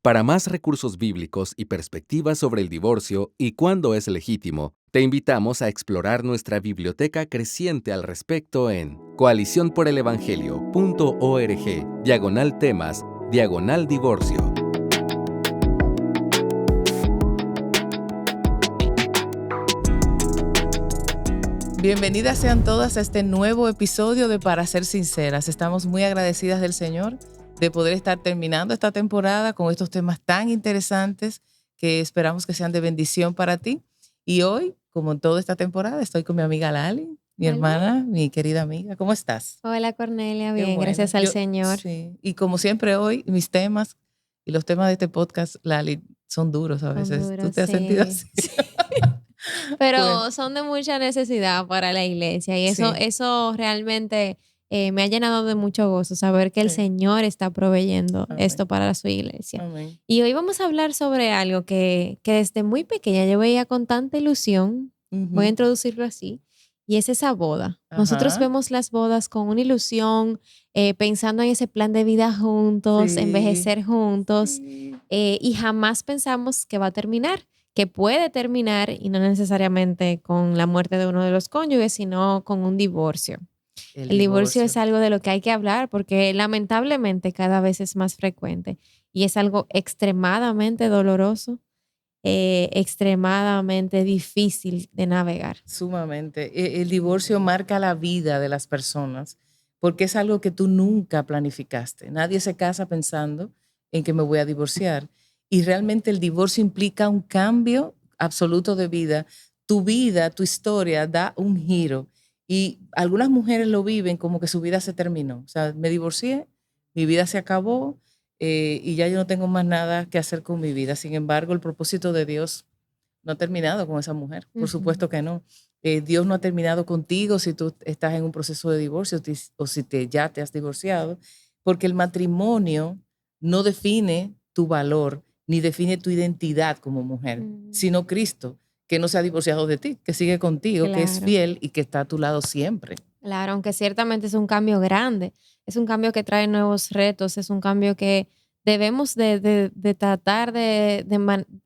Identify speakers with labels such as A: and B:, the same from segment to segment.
A: Para más recursos bíblicos y perspectivas sobre el divorcio y cuándo es legítimo, te invitamos a explorar nuestra biblioteca creciente al respecto en coaliciónporelevangelio.org/temas/divorcio.
B: Bienvenidas sean todas a este nuevo episodio de Para Ser Sinceras. Estamos muy agradecidas del Señor de poder estar terminando esta temporada con estos temas tan interesantes que esperamos que sean de bendición para ti. Y hoy, como en toda esta temporada, estoy con mi amiga Lali, mi hermana, mi querida amiga. ¿Cómo estás?
C: Hola Cornelia,
B: Qué
C: bien,
B: bueno.
C: gracias al Señor.
B: Sí. Y como siempre hoy, mis temas y los temas de este podcast, Lali, son duros a veces.
C: Son duros,
B: ¿Tú te has sentido así?
C: sí. Pero
B: Bueno,
C: son de mucha necesidad para la iglesia y eso,
B: sí,
C: eso realmente me ha llenado de mucho gozo saber que el
B: sí.
C: Señor está proveyendo
B: Amén.
C: esto para su iglesia.
B: Amén.
C: Y hoy vamos a hablar sobre algo que desde muy pequeña yo veía con tanta ilusión, voy a
B: Ujú.
C: introducirlo así, y es esa boda. Nosotros
B: Ajá.
C: vemos las bodas con una ilusión, pensando en ese plan de vida juntos,
B: Sí.
C: envejecer juntos,
B: Sí.
C: y jamás pensamos que va a terminar, que puede terminar y no necesariamente con la muerte de uno de los cónyuges, sino con un divorcio.
B: El
C: El divorcio
B: divorcio.
C: es algo de lo que hay que hablar porque lamentablemente cada vez es más frecuente y es algo extremadamente doloroso, extremadamente difícil de navegar.
B: Sumamente. El divorcio marca la vida de las personas porque es algo que tú nunca planificaste. Nadie se casa pensando en que me voy a divorciar. Y realmente el divorcio implica un cambio absoluto de vida. Tu vida, tu historia da un giro. Y algunas mujeres lo viven como que su vida se terminó. O sea, me divorcié, mi vida se acabó y ya yo no tengo más nada que hacer con mi vida. Sin embargo, el propósito de Dios no ha terminado con esa mujer, por
C: Ujú.
B: supuesto que no. Dios no ha terminado contigo si tú estás en un proceso de divorcio o si ya te has divorciado, porque el matrimonio no define tu valor ni define tu identidad como mujer,
C: Mm,
B: sino Cristo, que no se ha divorciado de ti, que sigue contigo, que es
C: claro.
B: fiel y que está a tu lado siempre.
C: Claro, aunque ciertamente es un cambio grande, es un cambio que trae nuevos retos, es un cambio que debemos de tratar de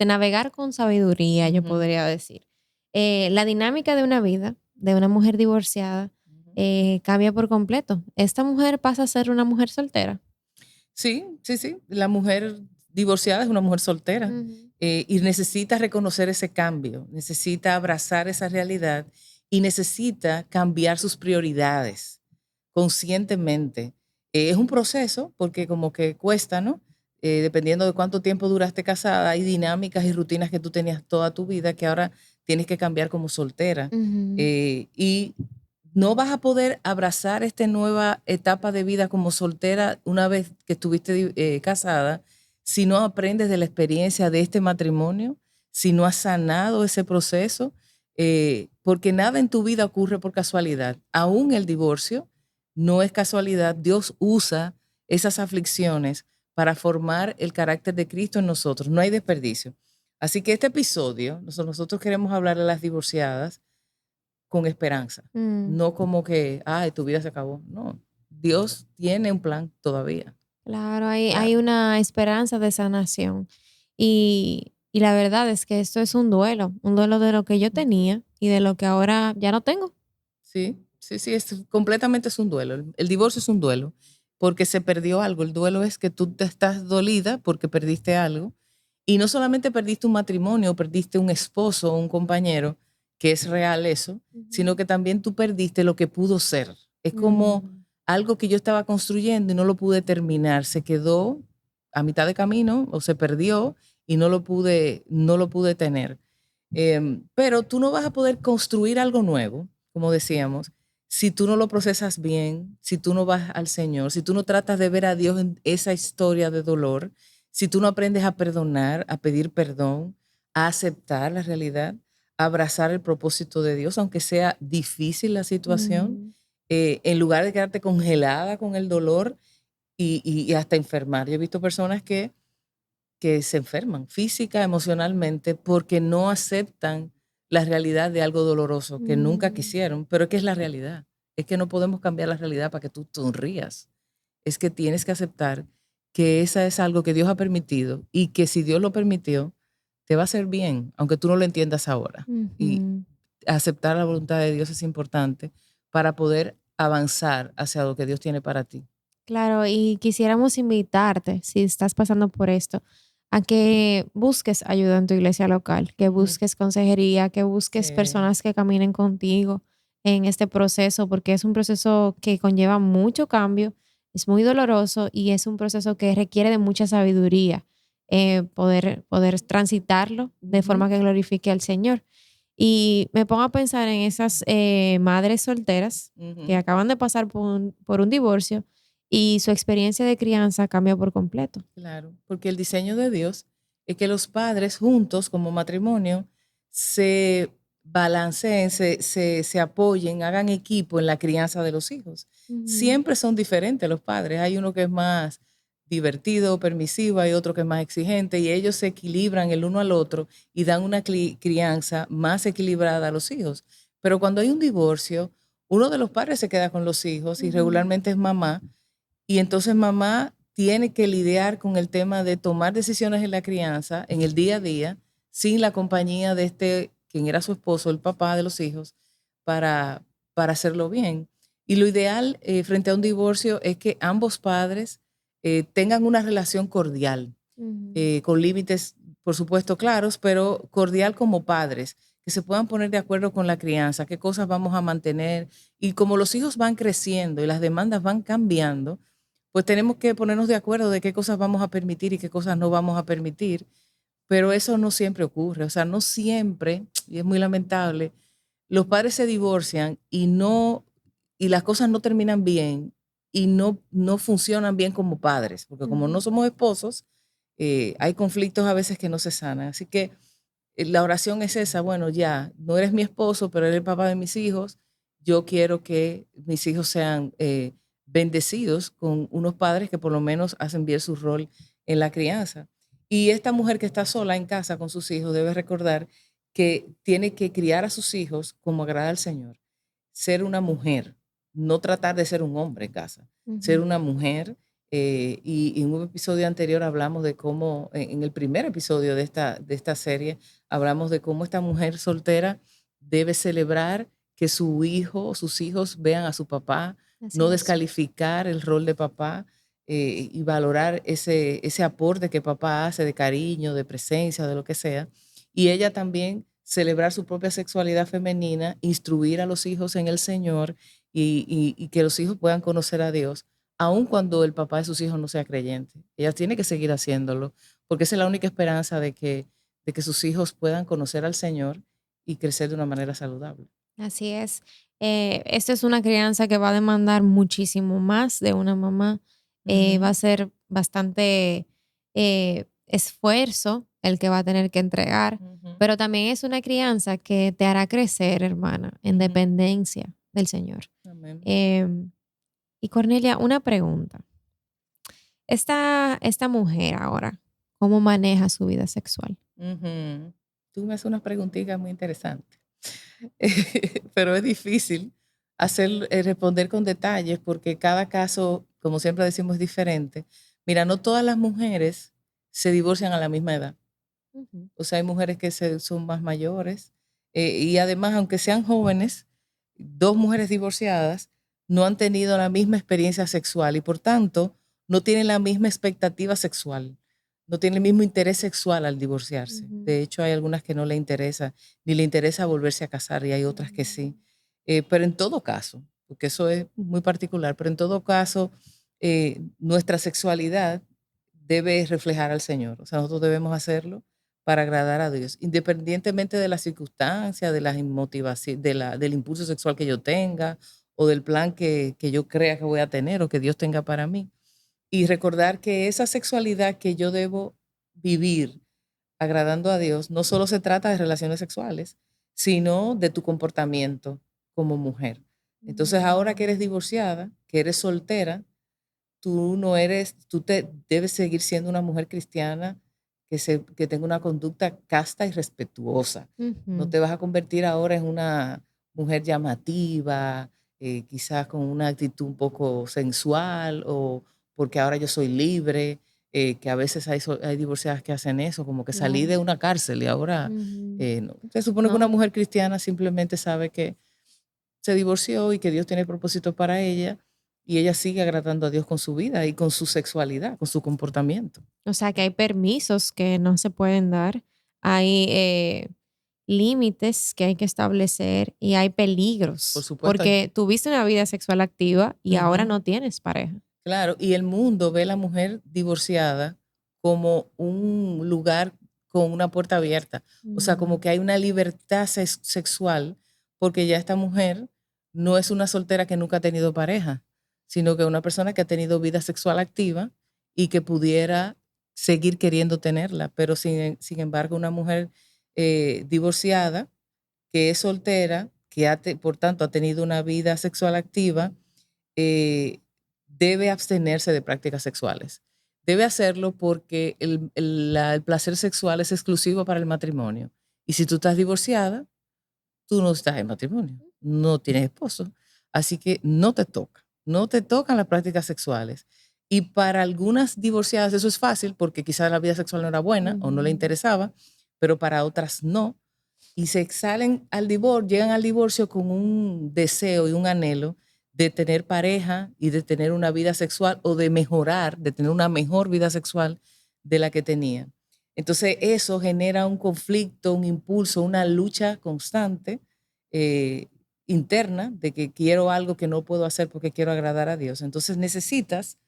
C: navegar con sabiduría, yo
B: Ujú,
C: podría decir. La dinámica de una vida, de una mujer divorciada,
B: ujú.
C: cambia por completo. Esta mujer pasa a ser una mujer soltera.
B: Sí, sí, sí. La mujer divorciada es una mujer soltera
C: Ujú.
B: y necesita reconocer ese cambio, necesita abrazar esa realidad y necesita cambiar sus prioridades conscientemente. Es un proceso porque como que cuesta, ¿no? Dependiendo de cuánto tiempo duraste casada, hay dinámicas y rutinas que tú tenías toda tu vida que ahora tienes que cambiar como soltera.
C: Ujú.
B: Y no vas a poder abrazar esta nueva etapa de vida como soltera una vez que estuviste casada si no aprendes de la experiencia de este matrimonio, si no has sanado ese proceso, porque nada en tu vida ocurre por casualidad. Aún el divorcio no es casualidad. Dios usa esas aflicciones para formar el carácter de Cristo en nosotros. No hay desperdicio. Así que este episodio, nosotros queremos hablar a las divorciadas con esperanza,
C: Mm,
B: no como que, ay, tu vida se acabó. No, Dios tiene un plan todavía.
C: claro, hay
B: Claro.
C: una esperanza de sanación. Y la verdad es que esto es un duelo de lo que yo tenía y de lo que ahora ya no tengo.
B: Sí, sí, sí, completamente es un duelo. El divorcio es un duelo porque se perdió algo. El duelo es que tú te estás dolida porque perdiste algo. Y no solamente perdiste un matrimonio, perdiste un esposo o un compañero, que es real eso, sino
C: Ujú.
B: que también tú perdiste lo que pudo ser. Es como
C: Mm,
B: algo que yo estaba construyendo y no lo pude terminar. Se quedó a mitad de camino o se perdió y no lo pude tener. Pero tú no vas a poder construir algo nuevo, como decíamos, si tú no lo procesas bien, si tú no vas al Señor, si tú no tratas de ver a Dios en esa historia de dolor, si tú no aprendes a perdonar, a pedir perdón, a aceptar la realidad, a abrazar el propósito de Dios, aunque sea difícil la situación,
C: mm,
B: en lugar de quedarte congelada con el dolor y hasta enfermar. Yo he visto personas que se enferman física, emocionalmente, porque no aceptan la realidad de algo doloroso que nunca
C: mm,
B: quisieron, pero es que es la realidad. Es que no podemos cambiar la realidad para que tú sonrías. Es que tienes que aceptar que esa es algo que Dios ha permitido y que si Dios lo permitió, te va a hacer bien, aunque tú no lo entiendas ahora. Y
C: Ujú.
B: aceptar la voluntad de Dios es importante para poder avanzar hacia lo que Dios tiene para ti.
C: Claro, y quisiéramos invitarte, si estás pasando por esto, a que busques ayuda en tu iglesia local, que
B: Ujú.
C: busques consejería, que busques
B: Sí.
C: personas que caminen contigo en este proceso, porque es un proceso que conlleva mucho cambio, es muy doloroso y es un proceso que requiere de mucha sabiduría, poder transitarlo de
B: Ujú,
C: forma que glorifique al Señor. Y me pongo a pensar en esas madres solteras que
B: ujú.
C: acaban de pasar por un divorcio y su experiencia de crianza cambió por completo.
B: Claro, porque el diseño de Dios es que los padres juntos como matrimonio se balanceen, se apoyen, hagan equipo en la crianza de los hijos.
C: Ujú,
B: Siempre son diferentes los padres. Hay uno que es más divertido, permisivo, hay otro que es más exigente y ellos se equilibran el uno al otro y dan una crianza más equilibrada a los hijos. Pero cuando hay un divorcio, uno de los padres se queda con los hijos y
C: ujú,
B: regularmente es mamá y entonces mamá tiene que lidiar con el tema de tomar decisiones en la crianza, en el día a día, sin la compañía de quien era su esposo, el papá de los hijos, para, para hacerlo bien. Y lo ideal frente a un divorcio es que ambos padres tengan una relación cordial,
C: ujú.
B: con límites, por supuesto, claros, pero cordial como padres, que se puedan poner de acuerdo con la crianza, qué cosas vamos a mantener. Y como los hijos van creciendo y las demandas van cambiando, pues tenemos que ponernos de acuerdo de qué cosas vamos a permitir y qué cosas no vamos a permitir, pero eso no siempre ocurre, o sea, no siempre, y es muy lamentable, los padres se divorcian y las cosas no terminan bien y no funcionan bien como padres, porque como no
C: Ujú.
B: somos esposos, hay conflictos a veces que no se sanan. Así que la oración es esa, bueno, ya, no eres mi esposo, pero eres el papá de mis hijos. Yo quiero que mis hijos sean bendecidos con unos padres que por lo menos hacen bien su rol en la crianza. Y esta mujer que está sola en casa con sus hijos debe recordar que tiene que criar a sus hijos como agrada al Señor. Ser una mujer, no tratar de ser un hombre en casa, ser
C: Ujú.
B: una mujer. Y en un episodio anterior hablamos de cómo, en el primer episodio de esta serie, hablamos de cómo esta mujer soltera debe celebrar que su hijo o sus hijos vean a su papá, no
C: Así es.
B: descalificar el rol de papá y valorar ese aporte que papá hace de cariño, de presencia, de lo que sea. Y ella también celebrar su propia sexualidad femenina, instruir a los hijos en el Señor y que los hijos puedan conocer a Dios, aun cuando el papá de sus hijos no sea creyente. Ella tiene que seguir haciéndolo, porque esa es la única esperanza de que sus hijos puedan conocer al Señor y crecer de una manera saludable.
C: Así es. Esta es una crianza que va a demandar muchísimo más de una mamá. Va
B: Ujú,
C: a ser bastante esfuerzo el que va a tener que entregar,
B: ujú,
C: pero también es una crianza que te hará crecer, hermana, en
B: ujú.
C: dependencia del Señor.
B: Amén.
C: Em, y Cornelia, una pregunta. Esta mujer ahora, ¿cómo maneja su vida sexual?
B: Ujú. Tú me haces unas preguntitas muy interesantes, pero es difícil responder con detalles porque cada caso, como siempre decimos, es diferente. Mira, no todas las mujeres se divorcian a la misma edad.
C: Ujú,
B: O sea, hay mujeres que son más mayores y además, aunque sean jóvenes, dos mujeres divorciadas no han tenido la misma experiencia sexual y por tanto no tienen la misma expectativa sexual, no tienen el mismo interés sexual al divorciarse.
C: ujú,
B: De hecho, hay algunas que no le interesa, ni le interesa volverse a casar y hay otras que
C: ujú,
B: sí. Pero en todo caso, porque eso es muy particular, pero en todo caso, nuestra sexualidad debe reflejar al Señor. O sea, nosotros debemos hacerlo para agradar a Dios, independientemente de las circunstancias, de las motivaciones, del impulso sexual que yo tenga o del plan que yo crea que voy a tener o que Dios tenga para mí. Y recordar que esa sexualidad que yo debo vivir agradando a Dios no solo se trata de relaciones sexuales, sino de tu comportamiento como mujer. Entonces,
C: ujú.
B: ahora que eres divorciada, que eres soltera, tú no eres, tú te debes seguir siendo una mujer cristiana que tenga una conducta casta y respetuosa. No
C: Ujú,
B: te vas a convertir ahora en una mujer llamativa, quizás con una actitud un poco sensual o porque ahora yo soy libre. que a veces hay divorciadas que hacen eso, como que salí
C: Claro.
B: de una cárcel y ahora
C: Ujú.
B: no. Se supone que
C: No,
B: una mujer cristiana simplemente sabe que se divorció y que Dios tiene propósito para ella y ella sigue agradando a Dios con su vida y con su sexualidad, con su comportamiento.
C: o sea, que hay permisos que no se pueden dar, hay, límites que hay que establecer y hay
B: Por
C: peligros,
B: supuesto,
C: porque tuviste una vida sexual activa y ahora
B: ujú,
C: no tienes pareja.
B: claro, y el mundo ve a la mujer divorciada como un lugar con una puerta abierta. O sea, como
C: Mm.
B: que hay una libertad sexual porque ya esta mujer no es una soltera que nunca ha tenido pareja, sino que es una persona que ha tenido vida sexual activa y que pudiera seguir queriendo tenerla, pero sin embargo una mujer divorciada que es soltera, que por tanto ha tenido una vida sexual activa, eh, debe abstenerse de prácticas sexuales. Debe hacerlo porque el placer sexual es exclusivo para el matrimonio. Y si tú estás divorciada, tú no estás en matrimonio, no tienes esposo. Así que no te toca, no te tocan las prácticas sexuales. Y para algunas divorciadas eso es fácil porque quizás la vida sexual no era buena o no le
C: Ujú.
B: interesaba, pero para otras no. Y se salen al divorcio, llegan al divorcio con un deseo y un anhelo de tener pareja y de tener una vida sexual o de mejorar, de tener una mejor vida sexual de la que tenía. Entonces eso genera un conflicto, un impulso, una lucha constante eh, interna de que quiero algo que no puedo hacer porque quiero agradar a Dios. Entonces necesitas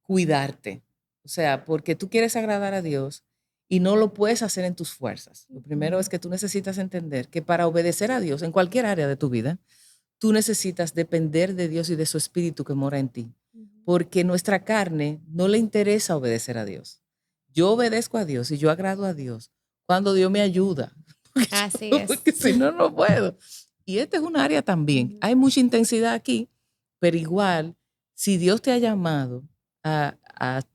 B: cuidarte. O sea, porque tú quieres agradar a Dios y no lo puedes hacer en tus fuerzas. Lo primero es
C: Ujú.
B: que tú necesitas entender que para obedecer a Dios en cualquier área de tu vida, tú necesitas depender de Dios y de su espíritu que mora en ti.
C: Ujú.
B: Porque nuestra carne no le interesa obedecer a Dios. Yo obedezco a Dios y yo agrado a Dios cuando Dios me ayuda.
C: Así
B: Porque
C: es.
B: si no, no puedo. Y esta es un área también.
C: Ujú.
B: Hay mucha intensidad aquí, pero igual, si Dios te ha llamado a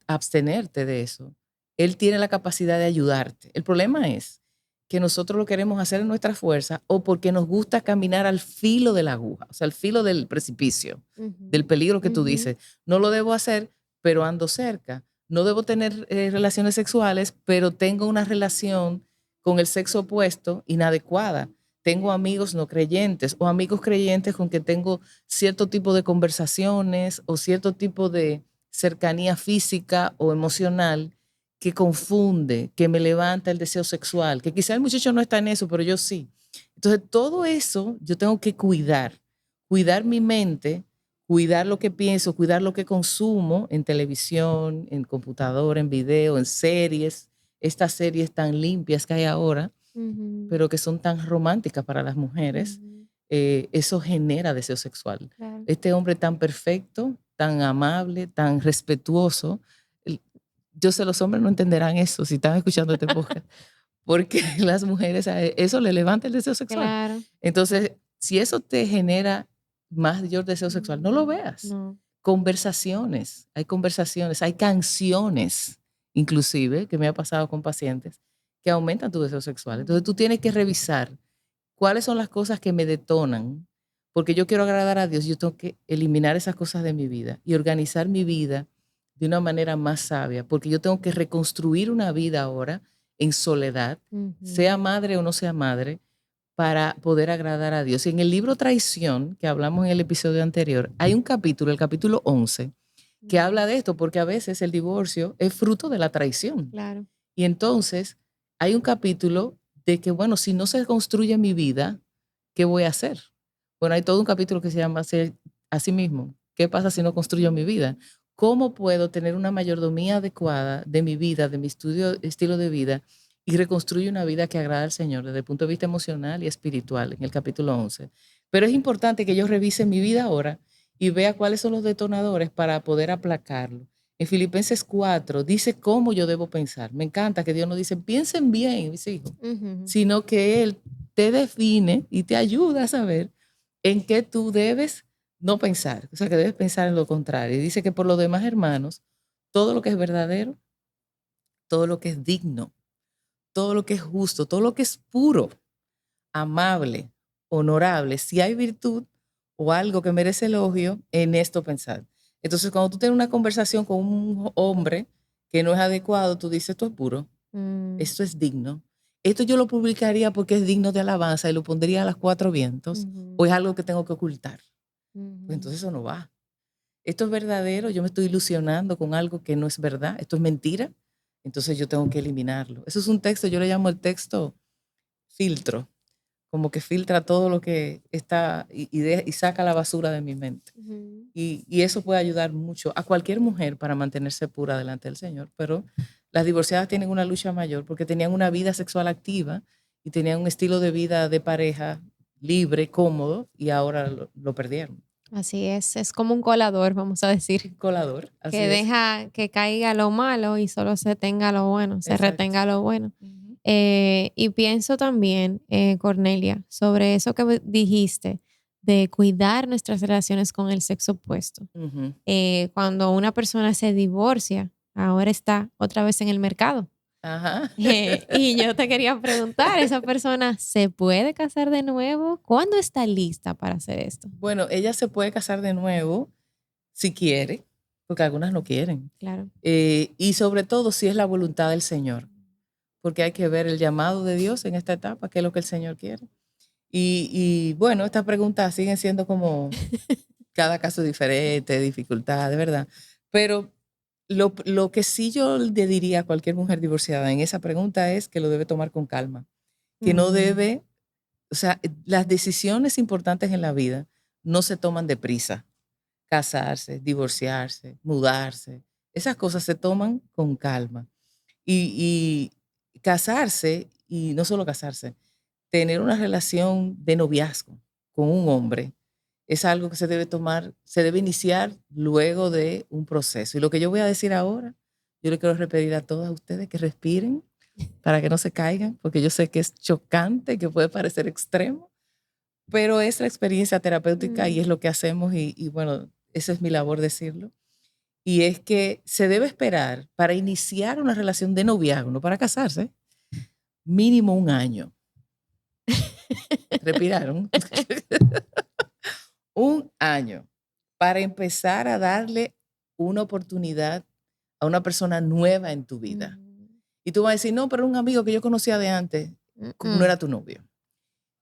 B: abstenerte de eso, Él tiene la capacidad de ayudarte. El problema es que nosotros lo queremos hacer en nuestra fuerza o porque nos gusta caminar al filo de la aguja, o sea, al filo del precipicio, del
C: Ujú.
B: peligro que tú
C: Ujú.
B: dices. No lo debo hacer, pero ando cerca. No debo tener relaciones sexuales, pero tengo una relación con el sexo opuesto inadecuada. Tengo amigos no creyentes o amigos creyentes con que tengo cierto tipo de conversaciones o cierto tipo de cercanía física o emocional que confunde, que me levanta el deseo sexual, que quizá el muchacho no está en eso, pero yo sí. Entonces, todo eso yo tengo que cuidar mi mente, cuidar lo que pienso, cuidar lo que consumo en televisión, en computadora, en video, en series, estas series tan limpias que hay ahora,
C: Ujú.
B: pero que son tan románticas para las mujeres,
C: Ujú.
B: eso genera deseo sexual.
C: Claro.
B: Este hombre tan perfecto, tan amable, tan respetuoso, el- yo sé, los hombres no entenderán eso si están escuchando este podcast, porque las mujeres eso le levanta el deseo sexual.
C: Claro.
B: Entonces, si eso te genera mayor deseo sexual, no lo veas.
C: No.
B: Conversaciones, hay canciones, inclusive, que me ha pasado con pacientes, que aumentan tu deseo sexual. Entonces tú
C: Ujú.
B: tienes que revisar cuáles son las cosas que me detonan, porque yo quiero agradar a Dios, yo tengo que eliminar esas cosas de mi vida y organizar mi vida de una manera más sabia, porque yo tengo que reconstruir una vida ahora en soledad, sea
C: Ujú.
B: madre o no sea madre, para poder agradar a Dios. Y en el libro Traición, que hablamos en el episodio anterior, hay un capítulo, el capítulo 11, que
C: Ujú.
B: habla de esto, porque a veces el divorcio es fruto de la traición.
C: Claro.
B: Y entonces hay un capítulo de que, bueno, si no se construye mi vida, ¿qué voy a hacer? Bueno, hay todo un capítulo que se llama así mismo, ¿qué pasa si no construyo mi vida? ¿Cómo puedo tener una mayordomía adecuada de mi vida, de mi estilo de vida y reconstruir una vida que agrada al Señor desde el punto de vista emocional y espiritual en el capítulo 11? Pero es importante que yo revise mi vida ahora y vea cuáles son los detonadores para poder aplacarlo. En Filipenses 4 dice cómo yo debo pensar. Me encanta que Dios nos dice, piensen bien, mis hijos,
C: Ujú.
B: sino que Él te define y te ayuda a saber en qué tú debes no pensar. O sea, que debes pensar en lo contrario. Y dice que por los demás hermanos, todo lo que es verdadero, todo lo que es digno, todo lo que es justo, todo lo que es puro, amable, honorable, si hay virtud o algo que merece elogio, en esto pensar. Entonces, cuando tú tienes una conversación con un hombre que no es adecuado, tú dices, esto es puro, esto es digno. Esto yo lo publicaría porque es digno de alabanza y lo pondría a los cuatro vientos, o es algo que tengo que ocultar. Pues entonces eso no va. Esto es verdadero, yo me estoy ilusionando con algo que no es verdad, esto es mentira, entonces yo tengo que eliminarlo. Eso es un texto, yo le llamo el texto filtro, como que filtra todo lo que está y saca la basura de mi mente. Y eso puede ayudar mucho a cualquier mujer para mantenerse pura delante del Señor, pero las divorciadas tienen una lucha mayor porque tenían una vida sexual activa y tenían un estilo de vida de pareja libre, cómodo, y ahora lo perdieron.
C: Así es como un colador, vamos a decir,
B: Colador, así
C: que
B: es.
C: deja que caiga lo malo y solo se tenga lo bueno, se
B: Exacto.
C: retenga lo bueno.
B: Ujú.
C: Y pienso también, Cornelia, sobre eso que dijiste, de cuidar nuestras relaciones con el sexo opuesto.
B: Ujú.
C: Cuando una persona se divorcia, ahora está otra vez en el mercado.
B: Ajá.
C: Y yo te quería preguntar, ¿esa persona se puede casar de nuevo? ¿Cuándo está lista para hacer esto?
B: Bueno, ella se puede casar de nuevo si quiere, porque algunas no quieren.
C: Claro.
B: Y sobre todo si es la voluntad del Señor, porque hay que ver el llamado de Dios en esta etapa, qué es lo que el Señor quiere. Y bueno, estas preguntas siguen siendo como cada caso diferente, dificultad, de verdad. Pero lo que sí yo le diría a cualquier mujer divorciada en esa pregunta es que lo debe tomar con calma, que no debe, o sea, las decisiones importantes en la vida no se toman deprisa. Casarse, divorciarse, mudarse, esas cosas se toman con calma. Y casarse, y no solo casarse, tener una relación de noviazgo con un hombre es algo que se debe tomar, se debe iniciar luego de un proceso. Y lo que yo voy a decir ahora, yo le quiero repetir a todas ustedes que respiren para que no se caigan, porque yo sé que es chocante, que puede parecer extremo, pero es la experiencia terapéutica y es lo que hacemos y bueno, esa es mi labor decirlo. Y es que se debe esperar para iniciar una relación de noviazgo, no para casarse, mínimo un año. ¿Respiraron? Un año para empezar a darle una oportunidad a una persona nueva en tu vida. Y tú vas a decir, no, pero un amigo que yo conocía de antes, no era tu novio.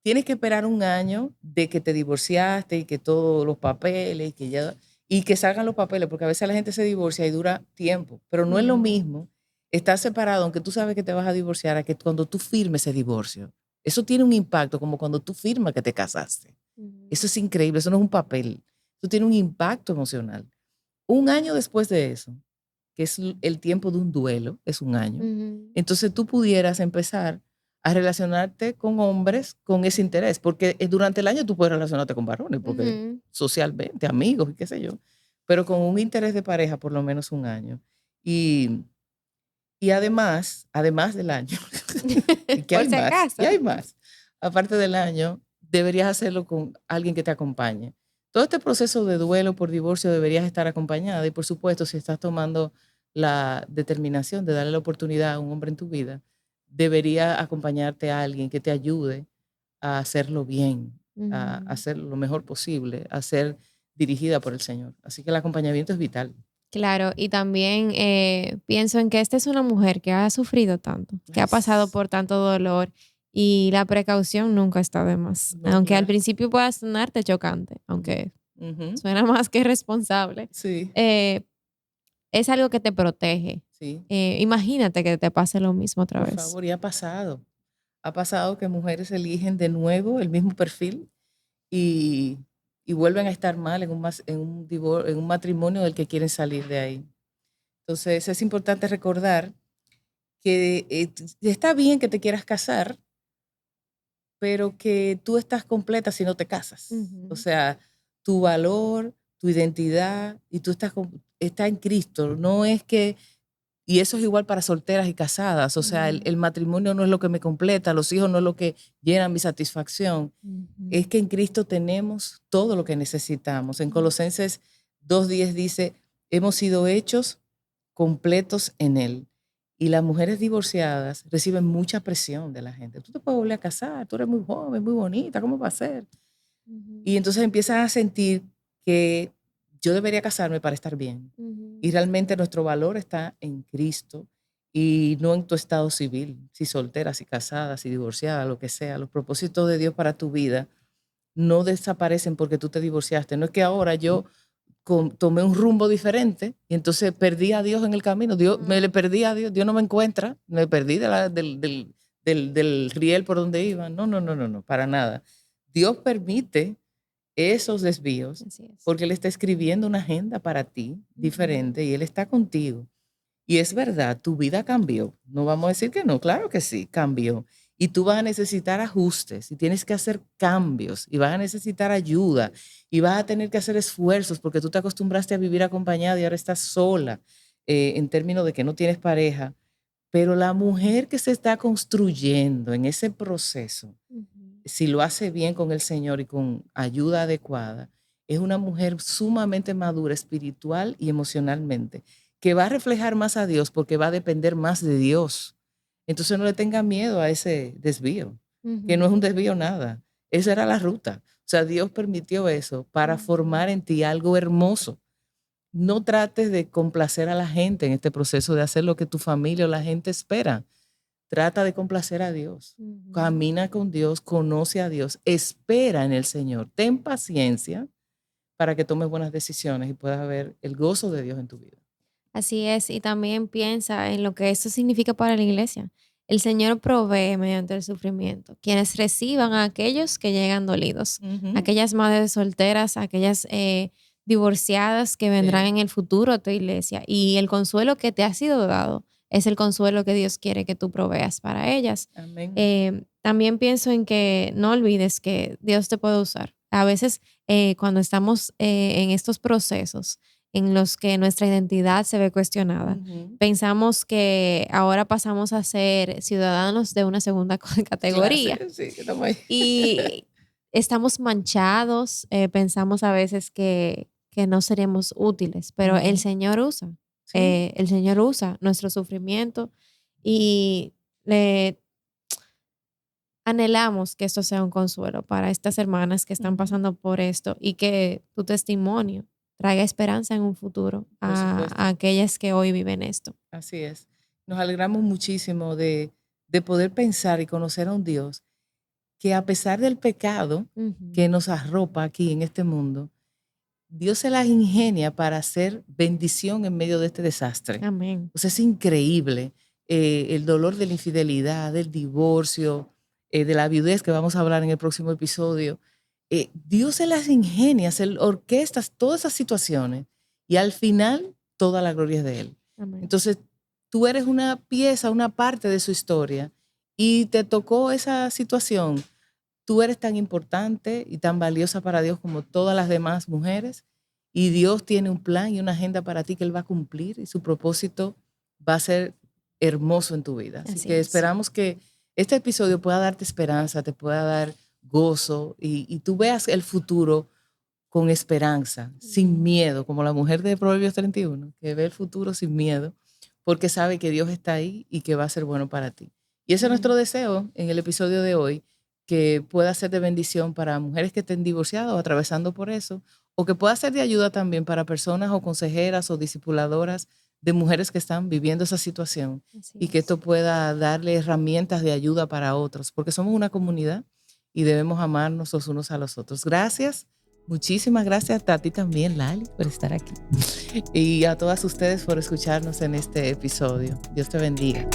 B: Tienes que esperar un año de que te divorciaste y que todos los papeles y que salgan los papeles, porque a veces la gente se divorcia y dura tiempo, pero no es lo mismo estar separado, aunque tú sabes que te vas a divorciar, a que cuando tú firmes ese divorcio. Eso tiene un impacto como cuando tú firmas que te casaste. Eso es increíble, eso no es un papel, eso tiene un impacto emocional. Un año después de eso, que es el tiempo de un duelo, es un año, entonces tú pudieras empezar a relacionarte con hombres con ese interés, porque durante el año tú puedes relacionarte con varones, porque socialmente, amigos y qué sé yo, pero con un interés de pareja por lo menos un año. Y además del año, y que
C: Por
B: hay
C: si
B: más,
C: acaso.
B: y hay más, aparte del año, deberías hacerlo con alguien que te acompañe. Todo este proceso de duelo por divorcio deberías estar acompañada y por supuesto si estás tomando la determinación de darle la oportunidad a un hombre en tu vida, debería acompañarte a alguien que te ayude a hacerlo bien, a hacerlo lo mejor posible, a ser dirigida por el Señor. Así que el acompañamiento es vital.
C: Claro, y también pienso en que esta es una mujer que ha sufrido tanto, que ha pasado por tanto dolor y la precaución nunca está de más.
B: No,
C: Aunque al
B: claro.
C: principio pueda sonarte chocante, aunque
B: Ujú.
C: suena más que responsable,
B: Sí,
C: es algo que te protege.
B: sí.
C: Imagínate que te pase lo mismo otra
B: Por
C: vez.
B: favor, y ha pasado. Ha pasado que mujeres eligen de nuevo el mismo perfil y, y vuelven a estar mal en un matrimonio del que quieren salir de ahí. Entonces es importante recordar que está bien que te quieras casar, pero que tú estás completa si no te casas. O sea, tu valor, tu identidad y tú está en Cristo. No es que, y eso es igual para solteras y casadas. O sea, el matrimonio no es lo que me completa, los hijos no es lo que llenan mi satisfacción. Es que en Cristo tenemos todo lo que necesitamos. En Colosenses 2:10 dice, hemos sido hechos completos en Él. Y las mujeres divorciadas reciben mucha presión de la gente. Tú te puedes volver a casar, tú eres muy joven, muy bonita, ¿cómo va a ser? Y entonces empiezan a sentir que yo debería casarme para estar bien.
C: Ujú.
B: Y realmente nuestro valor está en Cristo y no en tu estado civil, si soltera, si casada, si divorciada, lo que sea. Los propósitos de Dios para tu vida no desaparecen porque tú te divorciaste. No es que ahora yo tomé un rumbo diferente y entonces perdí a Dios en el camino. Me le perdí a Dios, Dios no me encuentra, me perdí del riel por donde iba. No, no, no, no, no, para nada. Dios permite esos desvíos
C: Así es.
B: porque Él está escribiendo una agenda para ti diferente y Él está contigo. Y es verdad, tu vida cambió. No vamos a decir que no, claro que sí, cambió. Y tú vas a necesitar ajustes y tienes que hacer cambios y vas a necesitar ayuda y vas a tener que hacer esfuerzos porque tú te acostumbraste a vivir acompañada y ahora estás sola en términos de que no tienes pareja. Pero la mujer que se está construyendo en ese proceso,
C: Ujú.
B: si lo hace bien con el Señor y con ayuda adecuada, es una mujer sumamente madura espiritual y emocionalmente, que va a reflejar más a Dios porque va a depender más de Dios. Entonces no le tenga miedo a ese desvío, que no es
C: Ujú.
B: un desvío nada. Esa era la ruta. O sea, Dios permitió eso para formar en ti algo hermoso. No trates de complacer a la gente en este proceso de hacer lo que tu familia o la gente espera. Trata de complacer a Dios.
C: Ujú.
B: Camina con Dios, conoce a Dios, espera en el Señor. Ten paciencia para que tomes buenas decisiones y puedas ver el gozo de Dios en tu vida.
C: Así es, y también piensa en lo que esto significa para la iglesia. El Señor provee mediante el sufrimiento, quienes reciban a aquellos que llegan dolidos,
B: Ujú.
C: aquellas madres solteras, aquellas divorciadas que vendrán
B: Sí.
C: en el futuro a tu iglesia. Y el consuelo que te ha sido dado es el consuelo que Dios quiere que tú proveas para ellas.
B: Amén.
C: También pienso en que no olvides que Dios te puede usar. A veces cuando estamos en estos procesos, en los que nuestra identidad se ve cuestionada.
B: Ujú.
C: Pensamos que ahora pasamos a ser ciudadanos de una segunda
B: Claro, sí,
C: categoría
B: sí, que estamos ahí.
C: y estamos manchados, pensamos a veces que no seremos útiles, pero
B: Ujú. Sí.
C: El Señor usa nuestro sufrimiento y le anhelamos que esto sea un consuelo para estas hermanas que están
B: Ujú.
C: pasando por esto y que tu testimonio traiga esperanza en un futuro
B: Por supuesto.
C: a aquellas que hoy viven esto.
B: Así es. Nos alegramos muchísimo de poder pensar y conocer a un Dios que a pesar del pecado que
C: Ujú.
B: nos arropa aquí en este mundo, Dios se las ingenia para hacer bendición en medio de este desastre.
C: Amén.
B: O sea, es increíble el dolor de la infidelidad, del divorcio, de la viudez que vamos a hablar en el próximo episodio. Dios se las ingenia, se orquesta todas esas situaciones y al final toda la gloria es de Él.
C: Amén.
B: Entonces, tú eres una pieza, una parte de su historia y te tocó esa situación. Tú eres tan importante y tan valiosa para Dios como todas las demás mujeres y Dios tiene un plan y una agenda para ti que Él va a cumplir y su propósito va a ser hermoso en tu vida. Así
C: Así
B: que
C: es.
B: esperamos que este episodio pueda darte esperanza, te pueda dar gozo y tú veas el futuro con esperanza, sin miedo, como la mujer de Proverbios 31, que ve el futuro sin miedo, porque sabe que Dios está ahí y que va a ser bueno para ti. Y ese es nuestro deseo en el episodio de hoy, que pueda ser de bendición para mujeres que estén divorciadas o atravesando por eso, o que pueda ser de ayuda también para personas o consejeras o discipuladoras de mujeres que están viviendo esa situación
C: Así
B: y que
C: es.
B: esto pueda darle herramientas de ayuda para otros, porque somos una comunidad y debemos amarnos los unos a los otros. Gracias. Muchísimas gracias a ti también, Lali, por estar aquí. Y a todas ustedes por escucharnos en este episodio. Dios te bendiga.